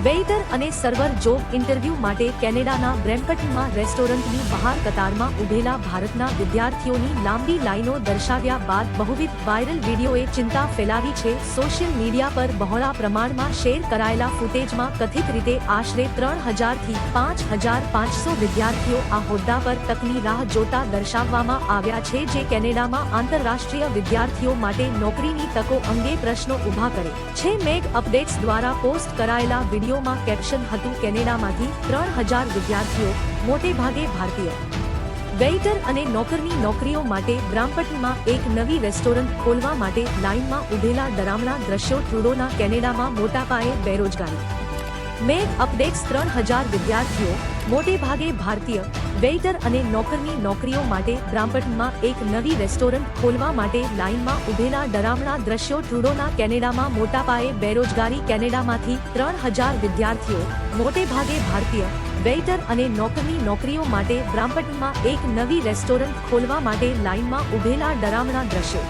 Waiter અને server job interview માટે કેનેડાના બ્રેમ્પટનમાં રેસ્ટોરન્ટની બહાર કતારમાં ઊભેલા ભારતના વિદ્યાર્થીઓની લાંબી લાઈનો દર્શાવ્યા બાદ બહુવિધ વાયરલ વીડિયોએ ચિંતા ફેલાવી છે. સોશિયલ મીડિયા પર બહોળા પ્રમાણમાં શેર કરાયેલા ફૂટેજમાં કથિત રીતે આશરે 3000 થી 5500 વિદ્યાર્થીઓ આ હોદ્દા પર તકની રાહ જોતા દર્શાવવામાં આવ્યા છે, જે કેનેડામાં આંતરરાષ્ટ્રીય વિદ્યાર્થીઓ માટે નોકરીની તકો અંગે પ્રશ્નો ઊભા કરે છે. મેગ અપડેટ્સ દ્વારા પોસ્ટ કરાયેલા વિડીયોમાં કેપ્શન હતું, કેનેડામાંથી 3000 વિદ્યાર્થીઓ, મોટેભાગે ભારતીય, વેઇટર અને નોકરની નોકરીઓ માટે બ્રામ્પટનમાં એક નવી રેસ્ટોરન્ટ ખોલવા માટે લાઇનમાં ઊભેલા ડરામણા દ્રશ્યો. ટ્રુડોના કેનેડામાં મોટા પાયે બેરોજગારી. મેગ અપડેટ્સ 3000 વિદ્યાર્થીઓ, મોટેભાગે ભારતીય, વેઇટર અને નોકરની નોકરીઓ માટે બ્રામ્પટનમાં એક નવી રેસ્ટોરન્ટ ખોલવા માટે લાઇનમાં ઊભેલા ડરામણા દ્રશ્યો. ટ્રુડોના કેનેડામાં મોટા પાયે બેરોજગારી. કેનેડામાંથી 3000 વિદ્યાર્થીઓ, મોટેભાગે ભારતીય, વેઇટર અને નોકરની નોકરીઓ માટે બ્રામ્પટનમાં એક નવી રેસ્ટોરન્ટ ખોલવા માટે લાઇનમાં ઊભેલા ડરામણા દ્રશ્યો.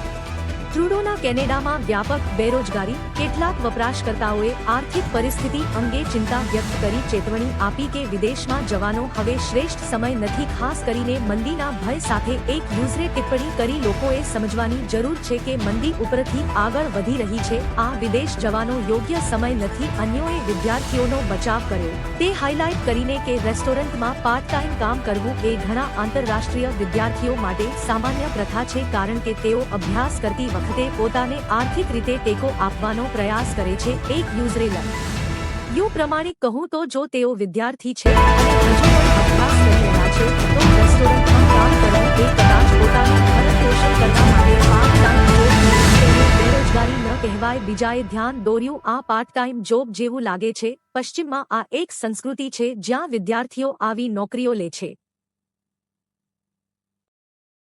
ટ્રુડોના કેનેડામાં વ્યાપક બેરોજગારી. કેટલાક વપરાશકર્તાઓએ આર્થિક પરિસ્થિતિ અંગે ચિંતા વ્યક્ત કરી ચેતવણી આપી કે વિદેશમાં જવાનો હવે શ્રેષ્ઠ સમય નથી, ખાસ કરીને મંદીના ભય સાથે. એક યુઝરે ટિપ્પણી કરી, લોકોએ સમજવાની જરૂર છે કે મંદી ઉપરથી આગળ વધી રહી છે. આ વિદેશ જવાનો યોગ્ય સમય નથી. અન્યોએ વિદ્યાર્થીઓનો બચાવ કર્યો, તે હાઇલાઇટ કરીને કે રેસ્ટોરન્ટમાં પાર્ટ ટાઈમ કામ કરવું એ ઘણા આંતરરાષ્ટ્રીય વિદ્યાર્થીઓ માટે સામાન્ય પ્રથા છે, કારણ કે તેઓ અભ્યાસ કરતી વખતે પોતાને આર્થિક રીતે ટેકો આપવાનો પ્રયાસ કરે છે. એક યુઝરે લખ્યું પ્રમાણિક કહું તો જો તેઓ વિદ્યાર્થી છે અને હજુ પણ અભ્યાસ કરી રહ્યા છે તો રેસ્ટોરન્ટમાં કામ કરવું એ કદાચ પોતાનું ભરણ-પોષણ કરવા માટે પાર્ટ ટાઈમ જોબ તેને બેરોજગારી ન કહેવાય. બીજાએ ધ્યાન દોર્યું, આ પાર્ટ ટાઈમ જોબ જેવું લાગે છે. પશ્ચિમમાં આ એક સંસ્કૃતિ છે જ્યાં વિદ્યાર્થીઓ આવી નોકરીઓ લે છે.